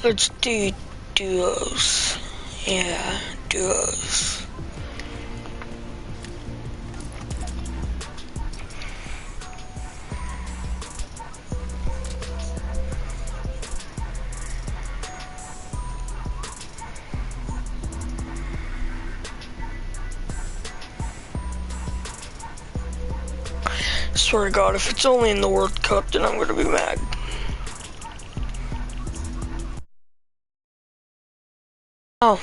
Let's do duos. Yeah, duos. Swear to God, if it's only in the World Cup, then I'm gonna be mad. Oh.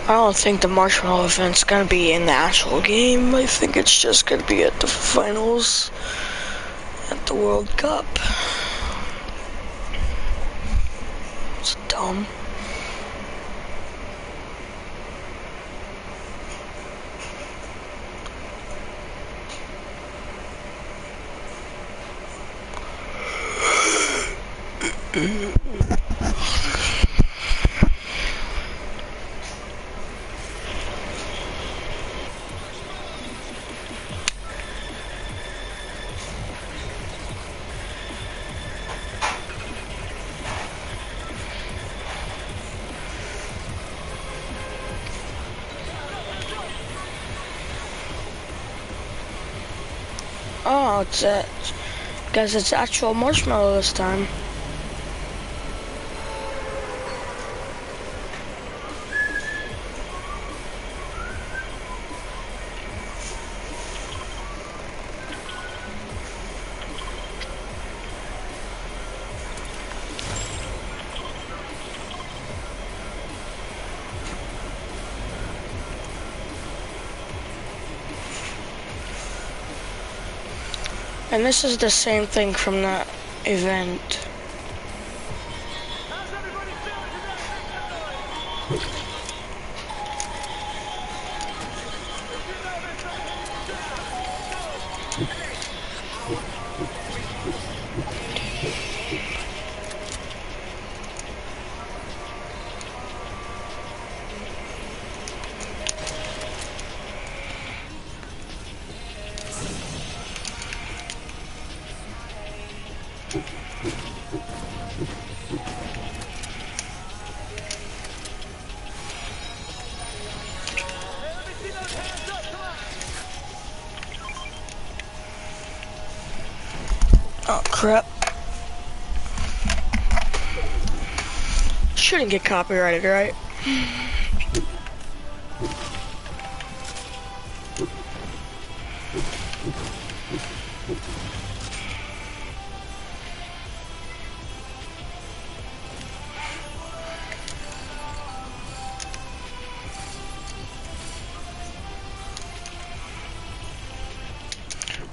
I don't think the marshmallow event's gonna be in the actual game. I think it's just gonna be at the finals at the World Cup. It's dumb. Oh, guys, it's actual marshmallow this time. And this is the same thing from that event. Oh crap. Shouldn't get copyrighted, right?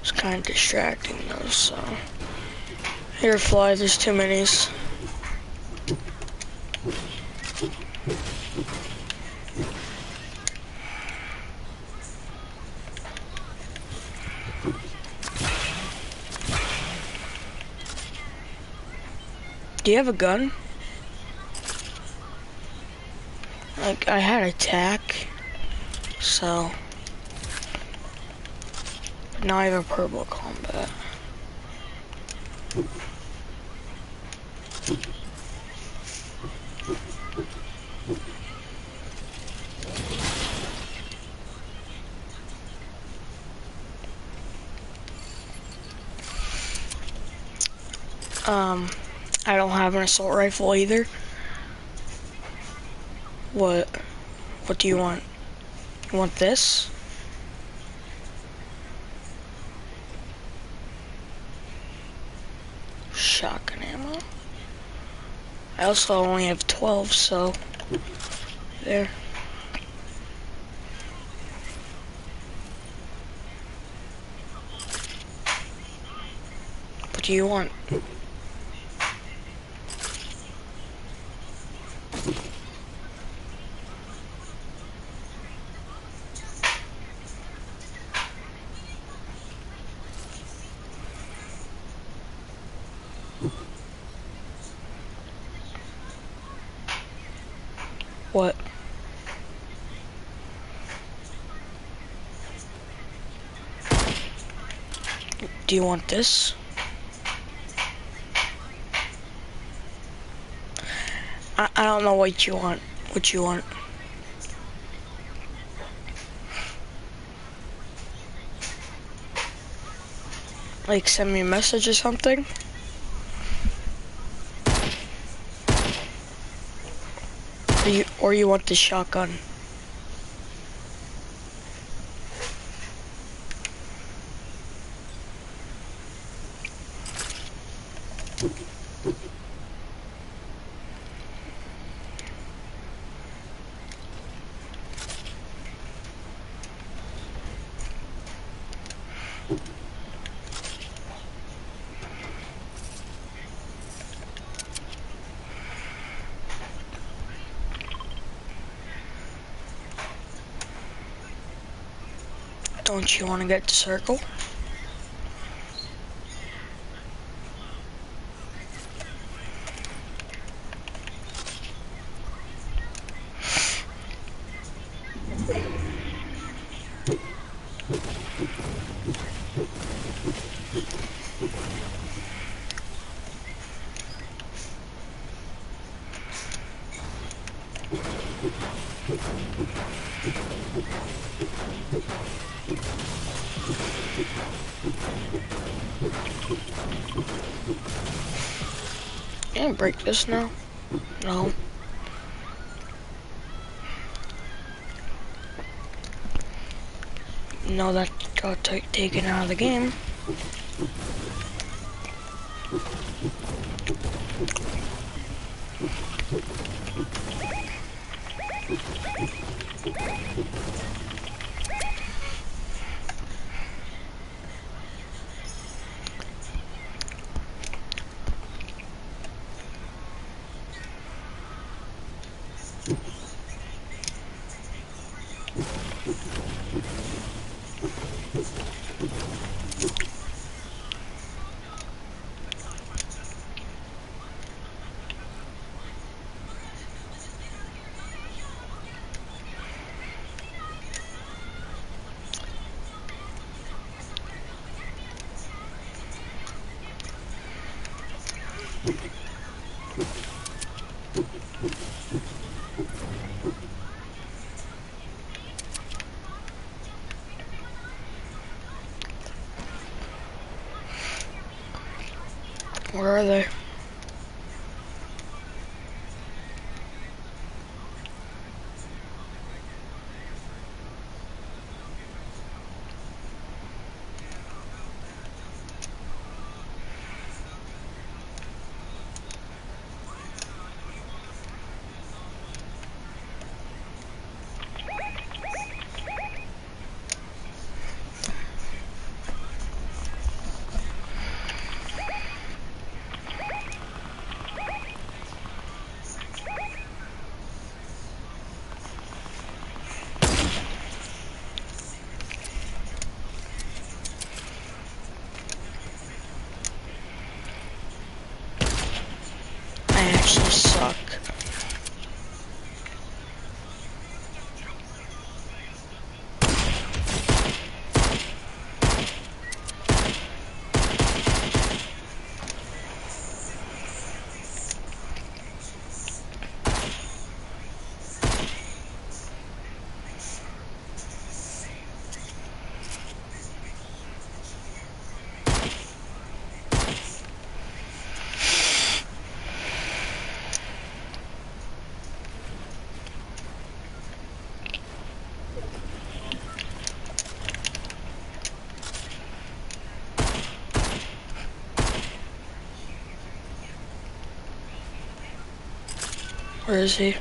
It's kind of distracting though, so. Here, fly, there's too minis. Do you have a gun? Like, I had attack, so. Now I have a purple combat. I don't have an assault rifle either. What? What do you want? You want this? Shotgun ammo. I also only have 12, so there. What do you want? What? Do you want this? I don't know what you want. What you want? Like send me a message or something? Or you want the shotgun? Don't you want to get the circle? Can I break this now? No. No, that got taken out of the game. Where are they? Where is he?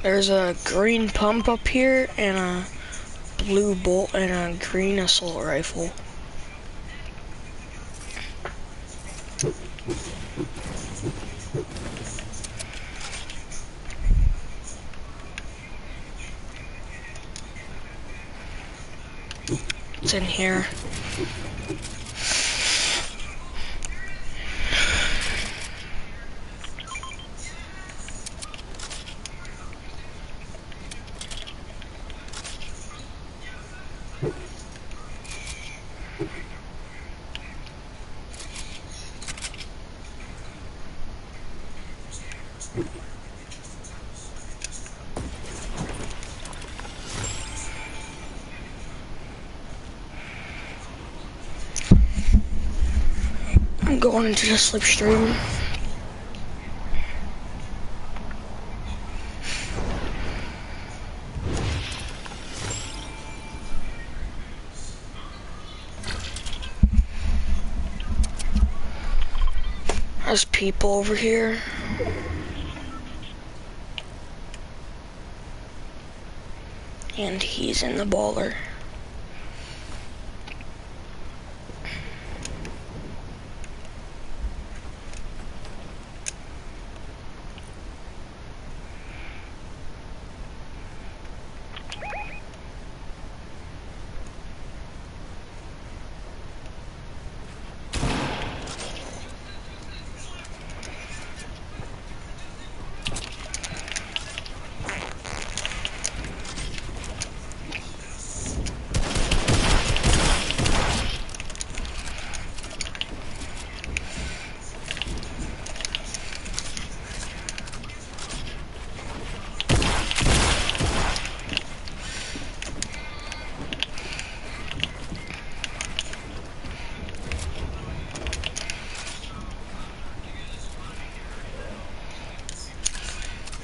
There's a green pump up here and a blue bolt and a green assault rifle. It's in here. I'm going into the slipstream. There's people over here. And he's in the baller.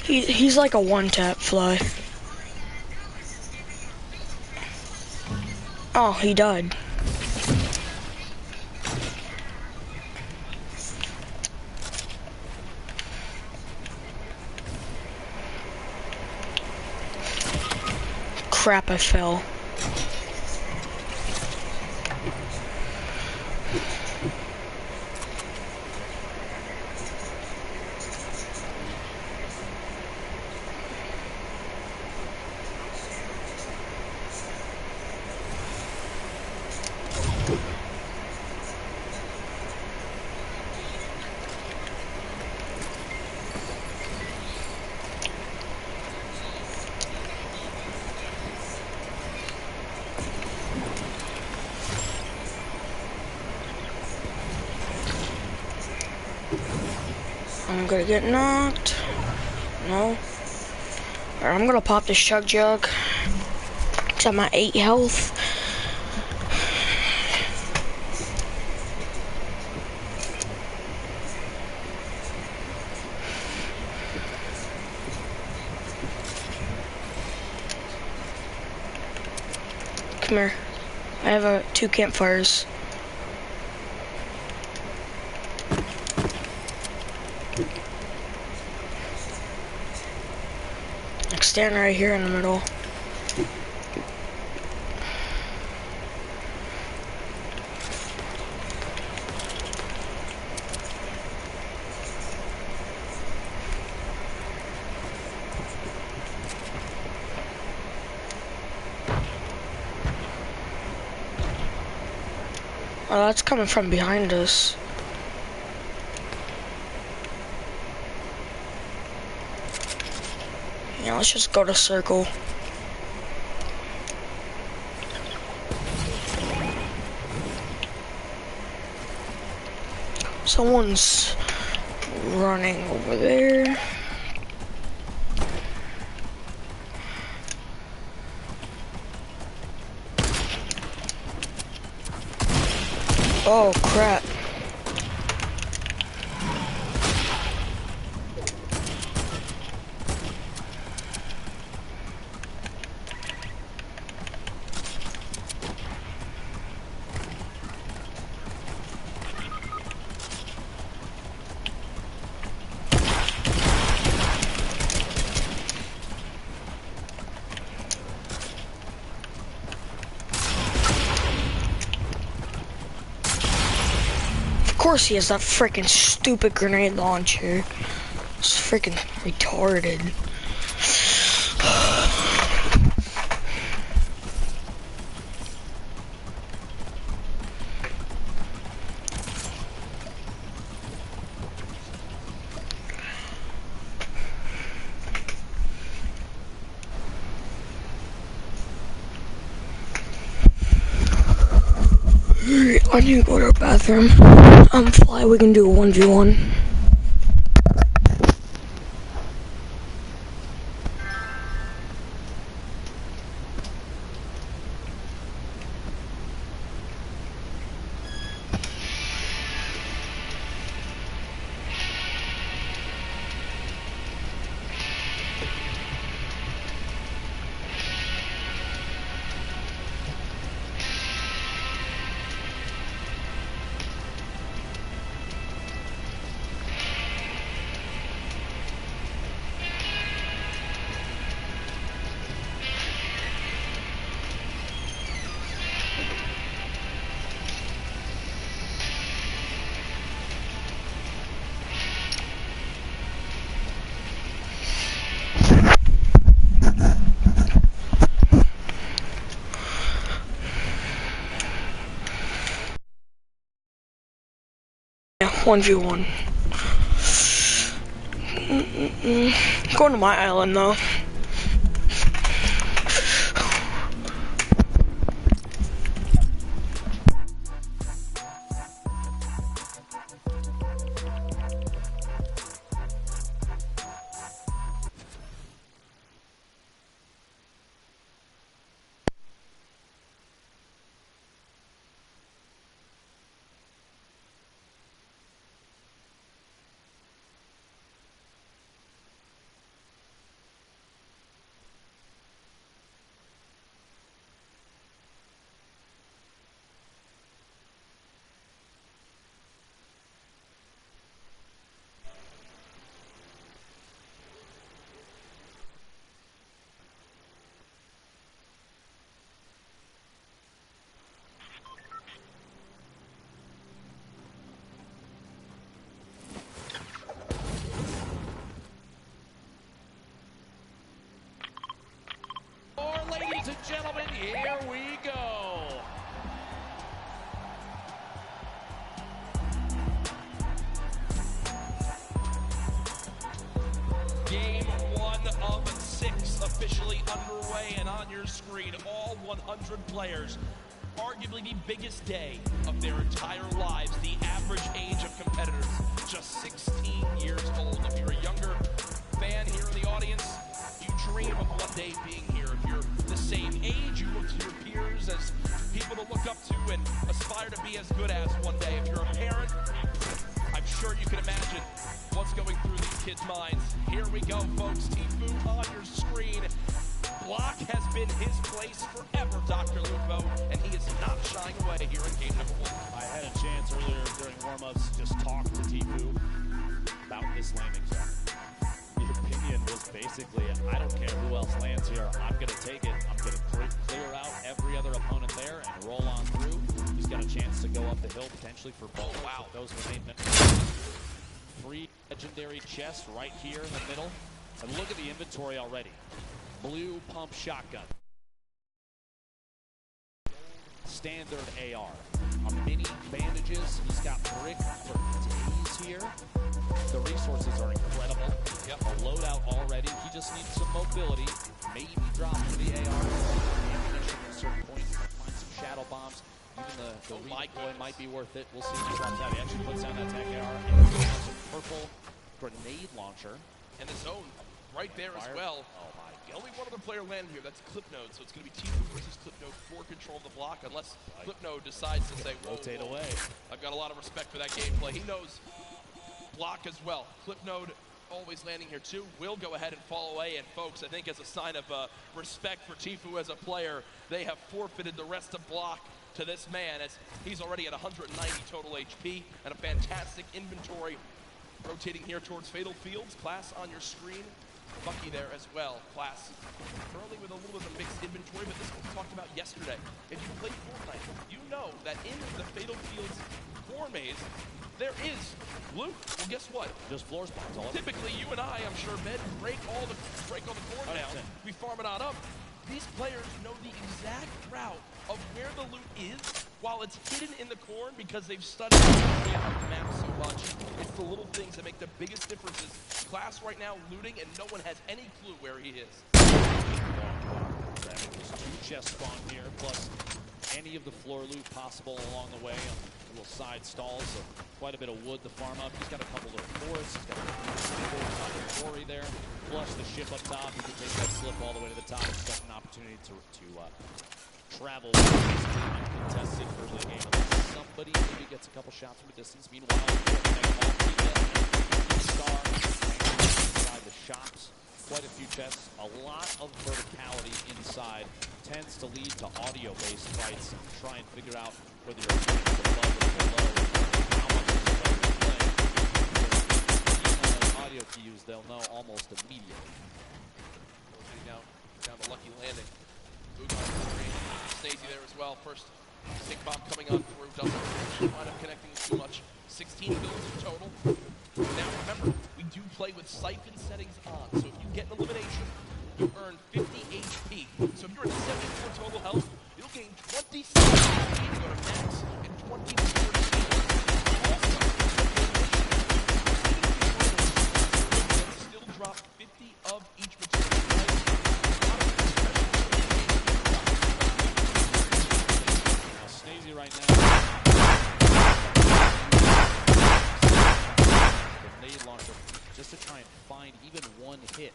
He's like a one-tap fly. Oh, he died. Crap, I fell. I'm gonna get knocked. No. Alright, I'm gonna pop this chug jug. It's at my 8 health. Come here. I have 2 campfires. Like, stand right here in the middle. Oh, that's coming from behind us. Yeah, let's just go to circle. Someone's running over there. Oh crap. Of course he has that freaking stupid grenade launcher. It's freaking retarded. I need to go to the bathroom. I'm Fly, we can do a 1v1. Yeah, 1v1. Going to my island though. Ladies and gentlemen, here we go. Game 1 of 6 officially underway, and on your screen, all 100 players. Arguably the biggest day of their entire lives. The average age of competitors, just 16 years old. If you're a younger fan here in the audience, you dream of one day being here. If you're the same age, you look to your peers as people to look up to and aspire to be as good as one day. If you're a parent, I'm sure you can imagine what's going through these kids' minds. Here we go, folks. Tifu on your screen. Block has been his place forever, Dr. Lupo, and he is not shying away here in game number 1. I had a chance earlier during warm-ups to just talk to Tifu about this landing zone. The opinion was basically, I don't care who else lands here, I'm going to take it. I'm going to clear out every other opponent there and roll on through. He's got a chance to go up the hill potentially for both. Oh, wow. Those remain free legendary chest right here in the middle. And look at the inventory already. Blue pump shotgun. Standard AR. Mini bandages. He's got brick for days here. The resources are incredible. Yep. A loadout already. He just needs some mobility. Maybe drop for the AR. Ammunition at certain points. Find some shadow bombs. Even the weak boy might be worth it. We'll see if he drops out. He actually puts down that attack AR and a purple grenade launcher. And the zone right there as well. Oh my God. Only one other player landed here. That's Clipnode. So it's going to be T2 versus Clipnode for control of the block, unless Clipnode decides to say, whoa, rotate whoa. away. I've got a lot of respect for that gameplay. He knows block as well. Clipnode always landing here too. Will go ahead and fall away. And folks, I think as a sign of respect for Tfue as a player, they have forfeited the rest of block to this man, as he's already at 190 total HP and a fantastic inventory. Rotating here towards Fatal Fields. Class on your screen. Bucky there as well. Class currently with a little bit of a mixed inventory, but this is what we talked about yesterday. If you play Fortnite, you know that in the Fatal Fields core maze, there is loot. Well, guess what? Just floor spawns all over. Typically, you and I, I'm sure, Ben, break all the corn down. We farm it on up. These players know the exact route of where the loot is while it's hidden in the corn because they've studied the area of the map so much. It's the little things that make the biggest differences. Class right now looting, and no one has any clue where he is. There's 2 chests spawn here, plus any of the floor loot possible along the way. Little side stalls, so quite a bit of wood to farm up. He's got a couple little forests. He's got a quarry there, plus the ship up top. He can take that slip all the way to the top. He's got an opportunity to travel uncontested early in the game. Unless somebody maybe gets a couple shots from a distance. Meanwhile, Star inside the shops. Quite a few chests. A lot of verticality inside tends to lead to audio-based fights. Try and figure out whether you're above or below, how much is the play. Even on audio cues, they'll know almost immediately. Now down the lucky landing. Boog on the screen. Stacey there as well. First stick bomb coming on through. Doesn't wind up connecting too much. 16 builds in total. Now remember, we do play with siphon settings on. So if you get an elimination, you earn 50 HP. So if you're at 74 total health, you'll gain 26 HP to go to max and 20 to 40 still drop 50 of each material. Now Snazy right now. Grenade launcher just to try and find even one hit.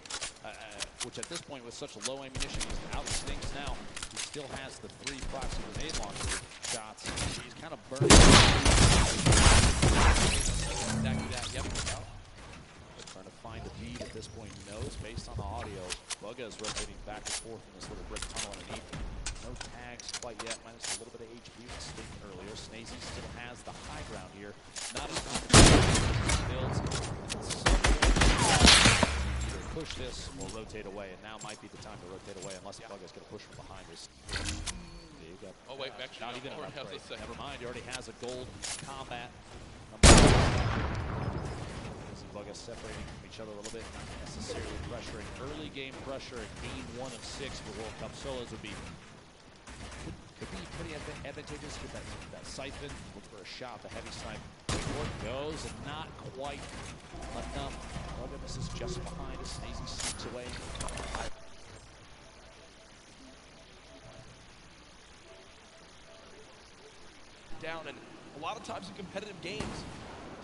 Which at this point with such low ammunition, he's out stinks now. He still has the 3 proxy grenade launcher shots. He's kind of burning. Exactly that, yep. Trying to find a bead at this point. He knows based on the audio. Bugga is rotating back and forth in this little brick tunnel underneath. No tags quite yet, minus a little bit of HP with Stink earlier. Snazy still has the high ground here. Not as complicated builds. Either push this or rotate away, and now might be the time to rotate away unless Bugga's going to push from behind us. There you go. Oh wait, actually, not even an upgrade. Never mind, he already has a gold combat. Bugga separating from each other a little bit, necessarily pressuring. Early game pressure at game 1 of 6 for World Cup solos would be could be pretty advantageous with that siphon. Look for a shot, the heavy snipe. Work goes, and not quite enough. Bugga misses just behind as Snazy sneaks away. Down, and a lot of times in competitive games,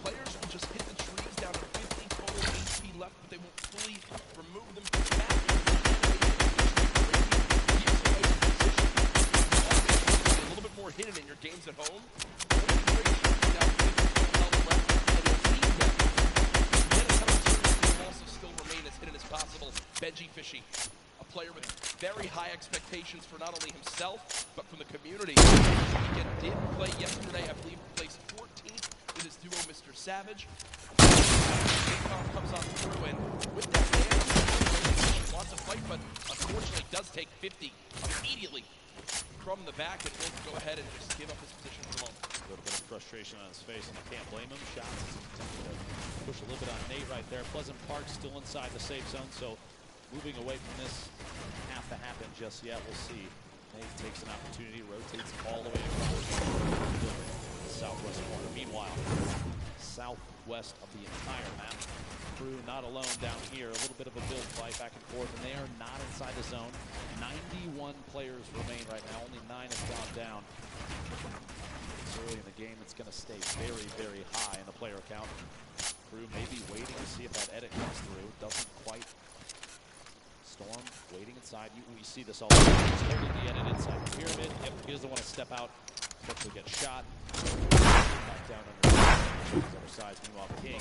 players will just hit the trees down to 50 total HP left, but they won't fully remove them from the map. A little bit more hidden in your games at home. Also still remain as hidden as possible. Benji Fishy, a player with very high expectations for not only himself, but from the community. He did play yesterday, I believe, placed 14th with his duo, Mr. Savage. Comes on through, and with that man, wants to fight, but unfortunately does take 50 immediately from the back, and will go ahead and just give up his position for the moment. A little bit of frustration on his face, and I can't blame him. Shots attempted to push a little bit on Nate right there. Pleasant Park still inside the safe zone, so moving away from this doesn't have to happen just yet. We'll see. Nate takes an opportunity, rotates all the way across the southwest corner. Meanwhile, southwest of the entire map. Crew not alone down here. A little bit of a build fight back and forth, and they are not inside the zone. 91 players remain right now. Only 9 have gone down. It's early in the game. It's going to stay very, very high in the player count. Crew may be waiting to see if that edit comes through. Doesn't quite. Storm waiting inside. We see this all the time. He's holding the edit inside the pyramid. Yep, he doesn't want to step out. Quickly get shot. Back down under the other side. Meanwhile, King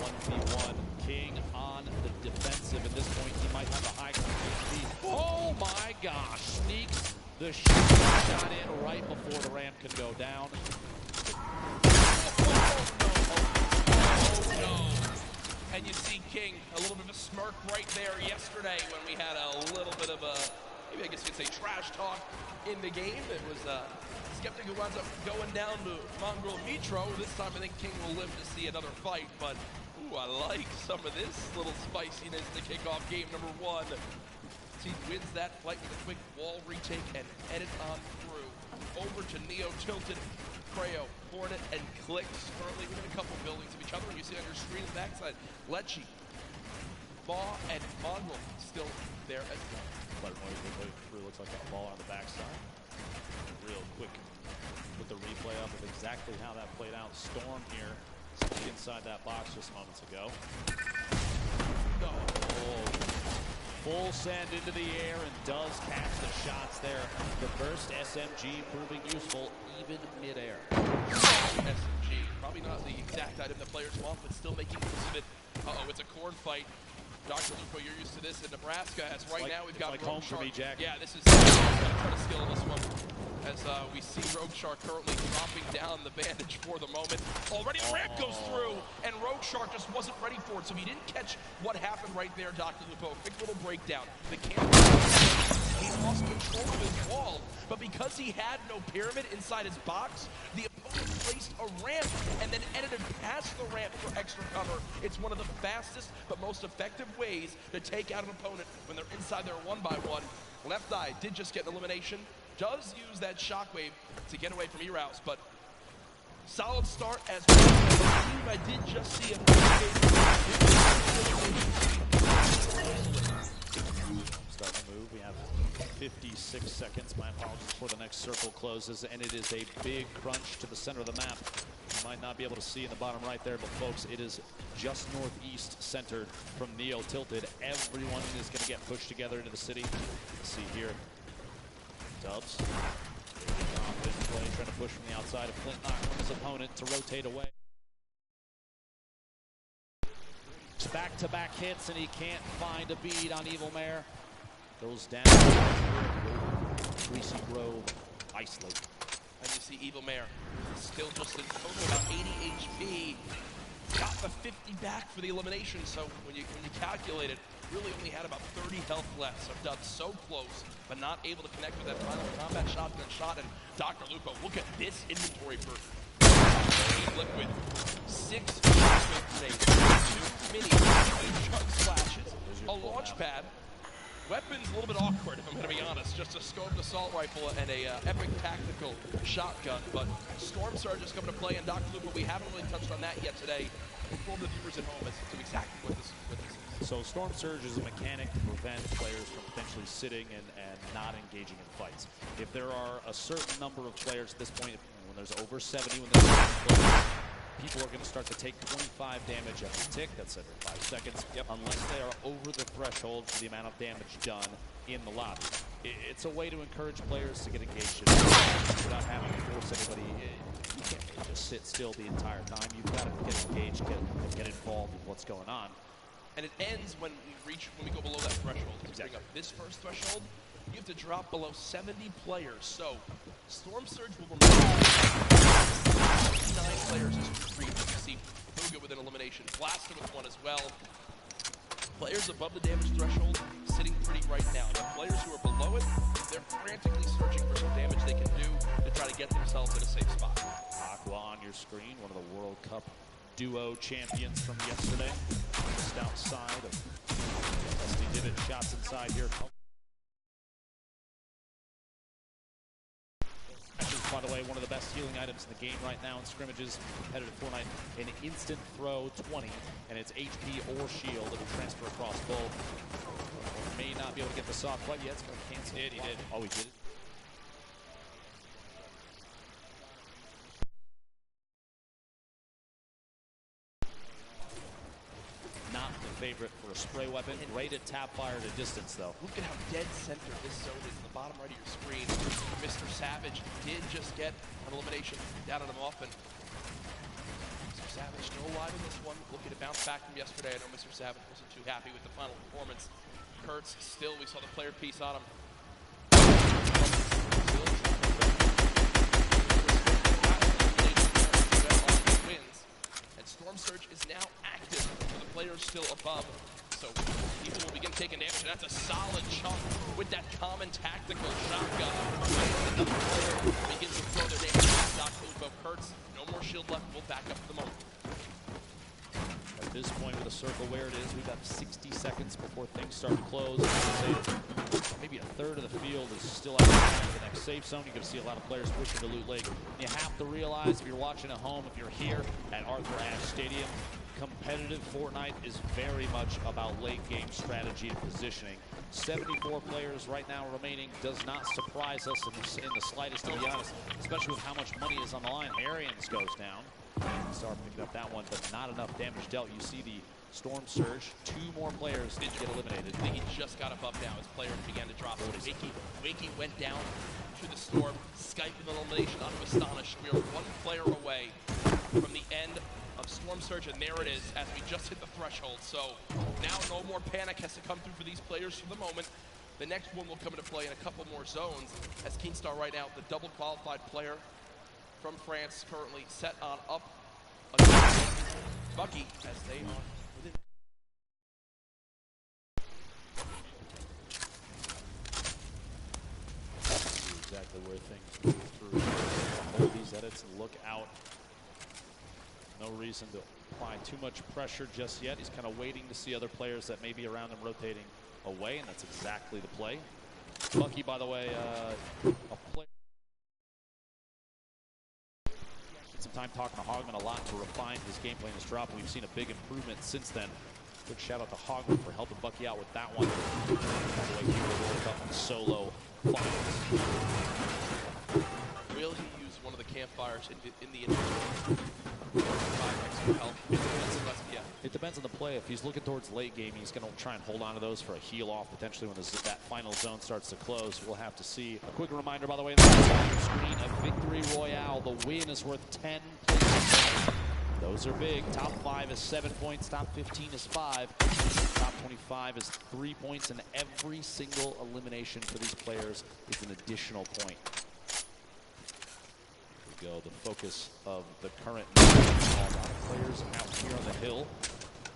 1v1. King on the defensive. At this point, he might have a high HP. Oh my gosh! Sneaks the shot in right before the ramp can go down. And you see King, a little bit of a smirk right there yesterday when we had a little bit of a, maybe I guess you could say trash talk in the game. It was Skeptic who winds up going down to Mongrel Mitro. This time I think King will live to see another fight, but ooh, I like some of this little spiciness to kick off game number 1. He wins that fight with a quick wall retake and edit on through. Over to Neo tilted. Creo, Hornet, and Clicks currently within a couple buildings of each other. And you see on your screen on the backside, Lecce, Maw, and Mongrel still there as well. But Crew looks like that ball on the backside. Real quick with the replay up of exactly how that played out. Storm here, inside that box just moments ago. Full send into the air and does catch the shots there. The burst SMG proving useful even midair. SMG, probably not the exact item the players want, but still making use of it. Uh-oh, it's a corn fight. Dr. Lupo, you're used to this in Nebraska, as right now we've got like home for me, Jack. Yeah, this is trying to skill this one. As we see Rogue Shark currently dropping down the bandage for the moment. Already the ramp goes through, and Rogue Shark just wasn't ready for it, so he didn't catch what happened right there, Dr. Lupo. Quick little breakdown. The camera, he lost control of his wall, but because he had no pyramid inside his box, the opponent placed a ramp and then edited past the ramp for extra cover. It's one of the fastest but most effective ways to take out an opponent when they're inside their 1x1. Left Eye did just get an elimination. Does use that shockwave to get away from E-Rouse, but solid start as well. I did just see a starting to move. We have 56 seconds. My apologies before the next circle closes, and it is a big crunch to the center of the map. You might not be able to see in the bottom right there, but folks, it is just northeast centered from Neo tilted. Everyone is going to get pushed together into the city. Let's see here. Dubs. Play, trying to push from the outside of Flint knock from his opponent to rotate away. Back-to-back hits, and he can't find a bead on Evil Mare. Goes down. Greasy Grove isolate. And you see Evil Mare still just in total about 80 HP. Got the 50 back for the elimination, so when you calculate it, really only had about 30 health left. So Dubs so close, but not able to connect with that final combat shotgun shot. And Dr. Lupo, look at this inventory for Liquid. 6 grenades, 2 mini chug splashes, a launch pad. Weapons a little bit awkward, if I'm going to be honest. Just a scoped assault rifle and a epic tactical shotgun. But Storm Surge is coming to play, and Dr. Lupo, we haven't really touched on that yet today. Inform the viewers at home as to exactly what this is. So Storm Surge is a mechanic to prevent players from potentially sitting and not engaging in fights. If there are a certain number of players at this point, when there's over 70, when there's people are going to start to take 25 damage every tick. That's every 5 seconds. Yep. Unless they are over the threshold for the amount of damage done in the lobby. It's a way to encourage players to get engaged in without having to force anybody. You can't just sit still the entire time. You've got to get engaged, get involved with what's going on. And it ends when we go below that threshold. Exactly. Up this first threshold, you have to drop below 70 players. So Storm Surge will remain 9 players as we see Booga with an elimination. Blaster with one as well. Players above the damage threshold sitting pretty right now. The players who are below it, they're frantically searching for some damage they can do to try to get themselves in a safe spot. Aqua on your screen, one of the World Cup duo champions from yesterday. Just outside of Dusty Divot, shots inside here. by the way, one of the best healing items in the game right now in scrimmages, competitive Fortnite. An instant throw 20, and it's HP or shield. It'll transfer across both. May not be able to get the soft quite yet. It's going to cancel. He did. Oh, he did it. Not the favorite for a spray weapon. Great at tap fire at a distance, though. Look at how dead center this zone is in the bottom right of your screen. Mr. Savage did just get an elimination down on him off, and Mr. Savage still alive in this one. Looking to bounce back from yesterday. I know Mr. Savage wasn't too happy with the final performance. Kurtz still, we saw the player piece on him. And Storm Surge is now active. The players still above. So people will begin taking damage. That's a solid chunk with that common tactical shotgun. The player begins to throw their damage at Dr. Lupo. Kurtz, no more shield left. We'll back up for the moment. At this point, with a circle where it is, we've got 60 seconds before things start to close. Maybe a third of the field is still out of the next safe zone. You're going to see a lot of players pushing to Loot Lake. You have to realize, if you're watching at home, if you're here at Arthur Ashe Stadium, competitive Fortnite is very much about late game strategy and positioning. 74 players right now remaining does not surprise us in the slightest, to be honest, especially with how much money is on the line. Arians goes down. Star picking up that one, but not enough damage dealt. You see the Storm Surge. 2 more players did get eliminated. I think he just got above now as players began to drop. Wakey went down to the Storm. Skype with an elimination onto Astonish. We are 1 player away from the end of Storm Surge, and there it is as we just hit the threshold. So now no more panic has to come through for these players for the moment. The next one will come into play in a couple more zones as Keenstar right now, the double qualified player from France, currently set on up against Bucky as they are within. Exactly where things move through. Hold these edits and look out. No reason to apply too much pressure just yet. He's kind of waiting to see other players that may be around him rotating away, and that's exactly the play. Bucky, by the way, a player. Some time talking to Hogman a lot to refine his gameplay in his drop, and we've seen a big improvement since then. Good shout out to Hogman for helping Bucky out with that one. By the way, he will World Cup in solo finals. Will he use one of the campfires in the intro? 5 extra health. It depends on the play. If he's looking towards late game, he's going to try and hold on to those for a heal off potentially when that final zone starts to close. We'll have to see. A quick reminder, by the way, on the screen, a victory royale. The win is worth 10 points. Those are big. Top 5 is 7 points. Top 15 is 5. Top 25 is 3 points, and every single elimination for these players is an additional point. Go. The focus of the current a lot of players out here on the hill.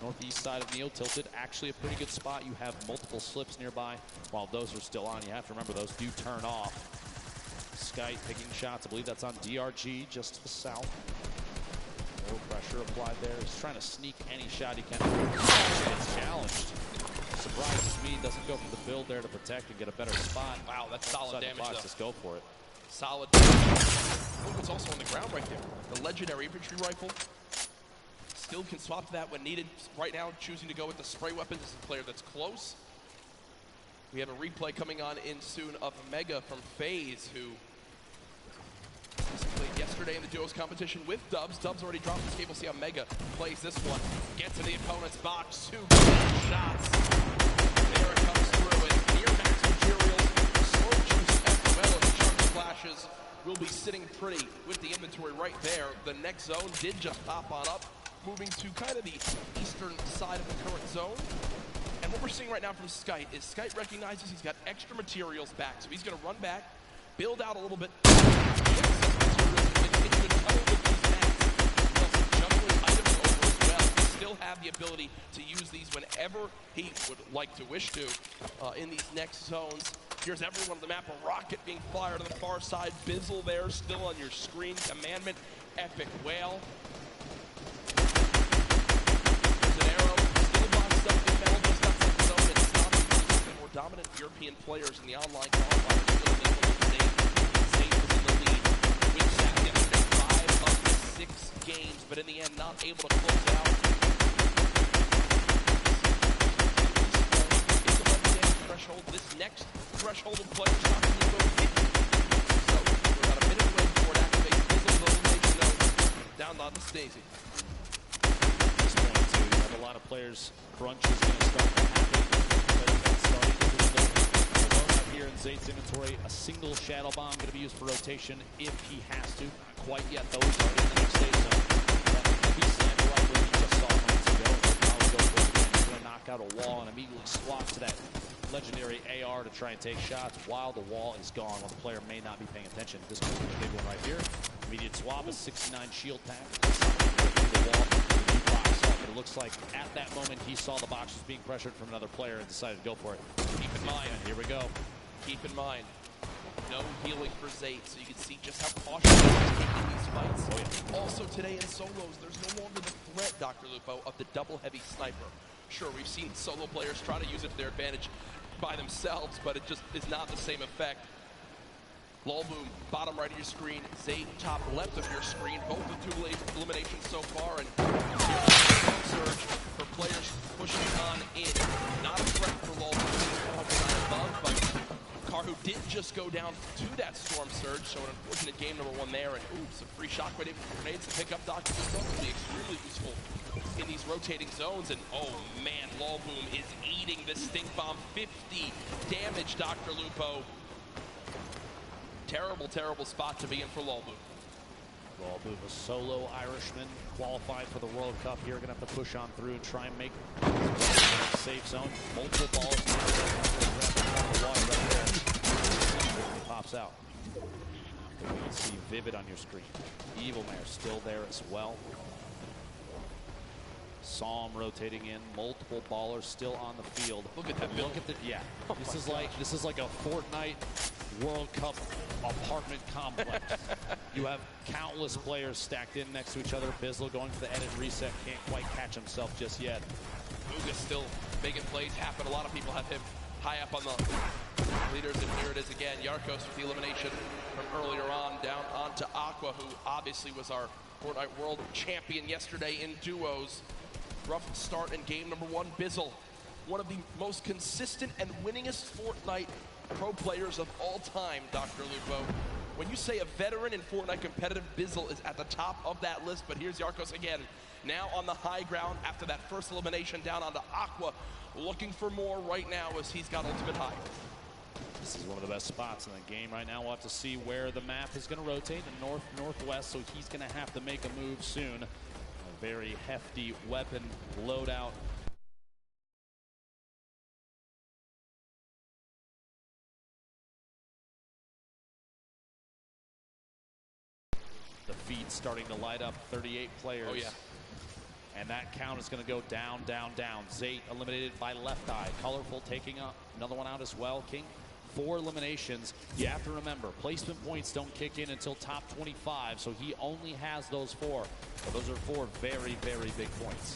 Northeast side of Neo tilted. Actually a pretty good spot. You have multiple slips nearby. While those are still on, you have to remember those do turn off. Sky taking shots. I believe that's on DRG just to the south. No pressure applied there. He's trying to sneak any shot he can. It's challenged. Surprises me. Doesn't go for the build there to protect and get a better spot. Wow, that's solid damage though. Just go for it. Solid. Oh, it's also on the ground right there. The legendary infantry rifle. Still can swap that when needed. Right now, choosing to go with the spray weapon. This is a player that's close. We have a replay coming on in soon of Mega from FaZe, who played yesterday in the duos competition with Dubs. Dubs already dropped his game. We'll see how Mega plays this one. Gets to the opponent's box. 2 shots. There it comes through. And near max materials. Slow juice as well as chunk flashes. Will be sitting pretty with the inventory right there. The next zone did just pop on up, moving to kind of the eastern side of the current zone. And what we're seeing right now from Skype is Skype recognizes he's got extra materials back, so he's going to run back, build out a little bit. Still have the ability to use these whenever he would like to wish to in these next zones. Here's everyone on the map. A rocket being fired on the far side. Bizzle there, still on your screen. Commandment, Epic Whale. There's an arrow, still boxed up in metal, just outside the zone. It's not the more dominant European players in the online qualifiers. Still in the lead. not able to close it out. It's 11 damage threshold. This next threshold of players not going to go 50. So we're about a minute away before it activates. Bizzle will make note. Down on the Stacey. At this point, too, you have a lot of players. Crunch is going to start to happen. Players starting to build. Alone out here in Zait's inventory, a single shadow bomb going to be used for rotation if he has to. Not quite yet, though. He's already in the next stage zone. That heavy sniper rifle we just saw moments ago. He's going to knock out a wall and immediately swap to that legendary AR to try and take shots while the wall is gone, while the player may not be paying attention. This could be a big one right here. Immediate swap, a 69 shield pack. The wall, the box off. It looks like at that moment he saw the box was being pressured from another player and decided to go for it. Keep in mind, here we go. Keep in mind, no healing for Zayt, so you can see just how cautious he is taking these fights. Oh, yeah. Also today in solos, there's no longer the threat, Dr. Lupo, of the double heavy sniper. Sure, we've seen solo players try to use it to their advantage by themselves, but it just is not the same effect. Lolboom, bottom right of your screen, Zayt, top left of your screen, both with 2 eliminations so far, and surge for players pushing on in. Not a threat for Lolboom, above, but Karhu did just go down to that storm surge, so an unfortunate game number 1 there, and some free shockwave grenades to pick up Dr. Lupo will be extremely useful in these rotating zones, and oh man, Lolboom is eating the stink bomb. 50 damage, Dr. Lupo. Terrible, terrible spot to be in for Lolboom. Lolboom, a solo Irishman, qualified for the World Cup here. Gonna have to push on through and try and make a safe zone. Multiple balls. The water right there. He pops out. You can see Vivid on your screen. Evil Mare still there as well. Saw him rotating in. Multiple ballers still on the field. Look at that. Look at the this is like a Fortnite World Cup apartment complex. You have countless players stacked in next to each other. Bizzle going for the edit reset, can't quite catch himself just yet. Muga's still making plays happen. A lot of people have him high up on the leaders, and here it is again. Yarkos with the elimination from earlier on, down onto Aqua, who obviously was our Fortnite World Champion yesterday in duos. Rough start in game number 1. Bizzle, one of the most consistent and winningest Fortnite pro players of all time, Dr. Lupo. When you say a veteran in Fortnite competitive, Bizzle is at the top of that list, but here's Yarkos again, now on the high ground after that first elimination down onto Aqua, looking for more right now as he's got ultimate high. This is one of the best spots in the game right now. We'll have to see where the map is going to rotate, the north-northwest, so he's going to have to make a move soon. A very hefty weapon loadout. The feed starting to light up, 38 players. Oh yeah. And that count is going to go down, down, down. Zayt eliminated by Left Eye. Colorful taking another one out as well. King, 4 eliminations. You have to remember, placement points don't kick in until top 25, so he only has those 4. But those are 4 very, very big points.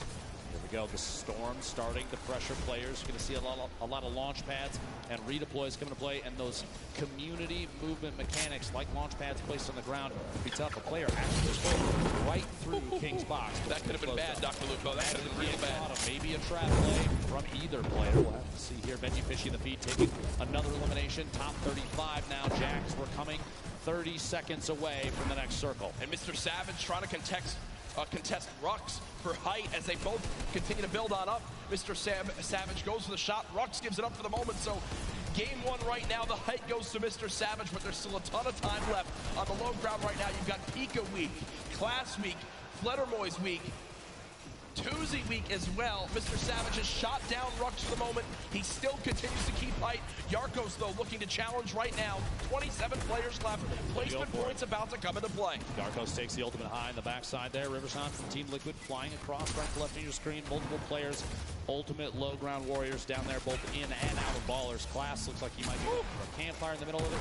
Here we go, the Storm starting to pressure players. You're going to see a lot of launch pads and redeploys coming to play, and those community movement mechanics like launch pads placed on the ground be tough. A player actually just went right through King's box. That could have been bad, Dr. Lupo. That could have been real bad. Maybe a trap play from either player. We'll have to see here. Benji Fishy the feed taking another elimination. Top 35 now. Jax, we're coming 30 seconds away from the next circle. And Mr. Savage trying to contest Rux for height as they both continue to build on up. Mr. Savage goes for the shot. Rux gives it up for the moment. So game 1 right now, the height goes to Mr. Savage, but there's still a ton of time left on the low ground right now. You've got Pika week, Class week, Fluttermoy's week, Tuesday week as well. Mr. Savage has shot down Rux for the moment. He still continues to keep height. Yarkos, though, looking to challenge right now. 27 players left. Placement points about to come into play. Yarkos takes the ultimate high in the backside there. Riverside from Team Liquid flying across right to left on your screen. Multiple players. Ultimate low ground warriors down there, both in and out of ballers. Class looks like he might be a campfire in the middle of it.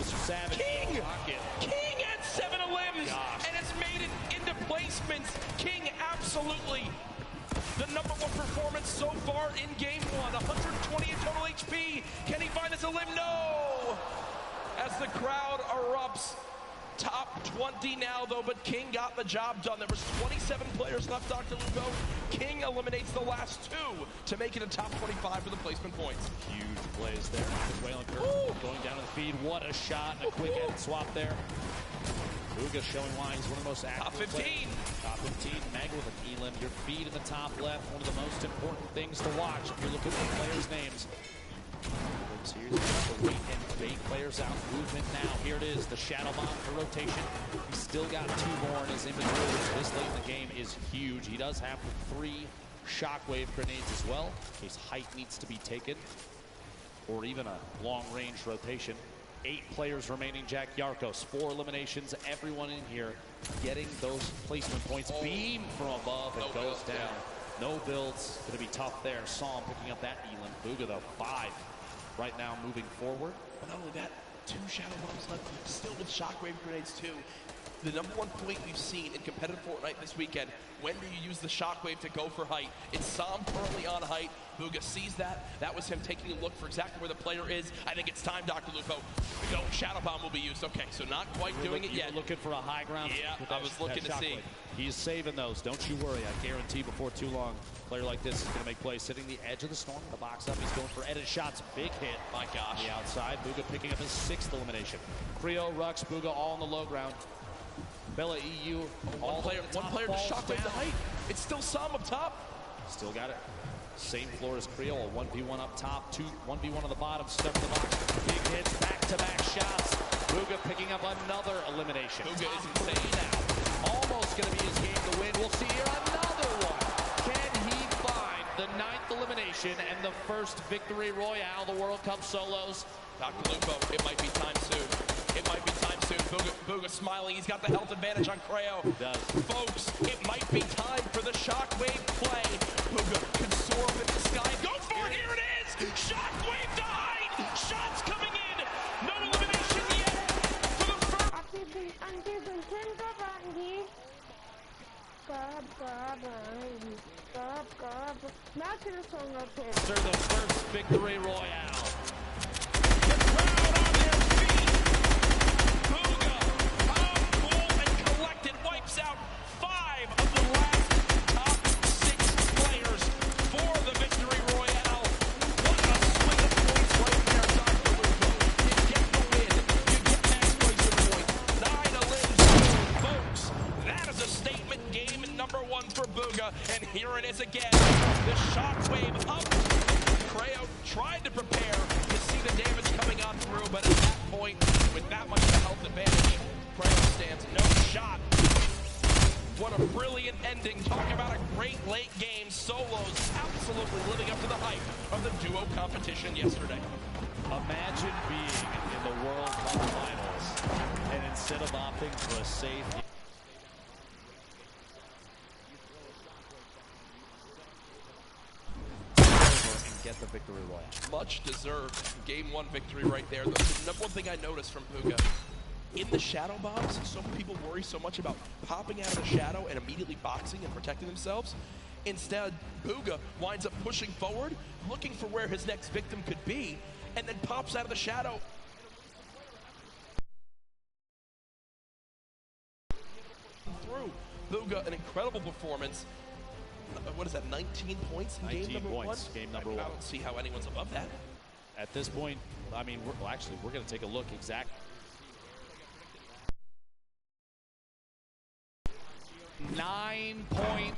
Mr. Savage. King at 7 limbs, and it's made it into placements. King absolutely the #1 performance so far in game 1. 120 in total HP. Can he find us a limb? No! As the crowd erupts Top 20 now, though, but King got the job done. There was 27 players left, Dr. Lugo. King eliminates the last 2 to make it a top 25 for the placement points. Huge plays there. Whalen Kirk going down to the feed. What a shot. A quick head swap there. Bugha showing why he's one of the most active. Top 15. Players. Top 15. Meg with an Elam. Your feed in the top left. One of the most important things to watch if you're looking for players' names. Here's the wait and bait players out. Movement now. Here it is. The shadow bomb for rotation. He's still got 2 more in his inventory, which this late in the game is huge. He does have 3 shockwave grenades as well, in case height needs to be taken, or even a long-range rotation. 8 players remaining. Jack Yarkos, 4 eliminations. Everyone in here getting those placement points. Beam from above and goes down. Yeah. No builds. Going to be tough there. Saw him picking up that Elam. Bugha, though, 5 right now moving forward. But not only that, 2 shadow bombs left, still with shockwave grenades too. The #1 point we've seen in competitive Fortnite this weekend, when do you use the shockwave to go for height? It's Sam currently on height. Bugha sees that. That was him taking a look for exactly where the player is. I think it's time, Dr. Lupo. We go. Shadow bomb will be used. Okay, so not quite doing it yet. Looking for a high ground. Yeah, I was looking to see. He's saving those. Don't you worry. I guarantee before too long, a player like this is going to make plays. Sitting the edge of the storm, the box up. He's going for edit shots. Big hit. My gosh. On the outside. Bugha picking up his 6th elimination. Creo, Rux, Bugha all on the low ground. Bella EU. One player just shockwave the height. It's still Sam up top. Still got it. Same floor as Creo. 1v1 up top. 1v1 on the bottom. Step in the box. Big hits. Back-to-back shots. Bugha picking up another elimination. Bugha is insane now. Almost going to be his game to win. We'll see here another one. Can he find the 9th elimination and the first victory royale, the World Cup solos? Dr. Lupo, it might be time soon. It might be time soon. Bugha smiling. He's got the health advantage on Creo. He does. Folks, it might be time for the shockwave play. Bugha can soar up in the sky. Go for it. Here it is. Shockwave to height. Shots coming in. No elimination yet for the first. After the first victory royale. The crowd on their feet. Bugha, calm, cool, and collected, wipes out 5 of the last top 6 players for the victory royale. What a swing of points right there, Dr. Lupo. You get the win. You get max placement points. 9 elims. Folks, that is a statement game in #1 for Bugha, and here it is again. The shockwave up. Creo tried to prepare to see the damage coming on through, but at that point, with that much of a health advantage, Creo stands no shot. What a brilliant ending. Talk about a great late game. Solos absolutely living up to the hype of the duo competition yesterday. Imagine being in the World Cup Finals, and instead of opting for a safe... get the victory royale. Much deserved game 1 victory right there. The #1 thing I noticed from Bugha, in the shadow bombs, some people worry so much about popping out of the shadow and immediately boxing and protecting themselves. Instead, Bugha winds up pushing forward, looking for where his next victim could be, and then pops out of the shadow. Through Bugha, an incredible performance. What is that, 19 points in game number 1? Game number 1. I don't see how anyone's above that. At this point, I mean, we're going to take a look exact. 9-point